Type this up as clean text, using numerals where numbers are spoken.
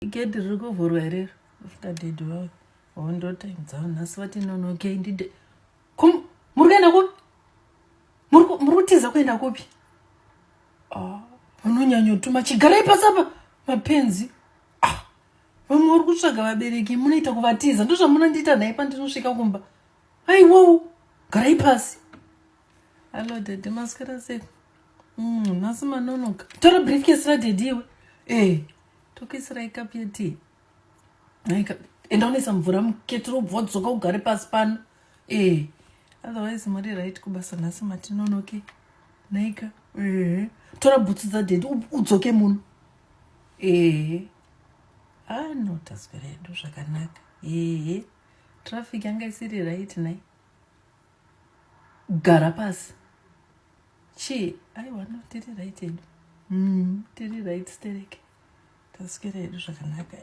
Gate riri kuvhurwa herero after dead wavo hondo time dzavo nhasi vati nonoke ndide muri kuenda kupi muri kutiza kuenda kupi vanonyanyotuma chigarai pasapa mapenzi vamwe uri kutsvaga vabereki munoita kuvatiza ndozvamunondiita nhai pandinosvika kumba aiwowo garai pasi hallo dhedhe masikara sei nhasi manonoka tora briefcase radhedhi iwe tokuisirai kapi yetii enda unoisa mvura muketiro ubva wadzoka ugare pasi pano otherwise muri right kubasa nhasi matinonoke naika tora bhutsu dzadhedhi udzoke muno no tasweredu zvakanaka traffic yanga isiri right nai gara pasi aiwa no tiri right edu tiri right stereke taswera hedu zvakanaka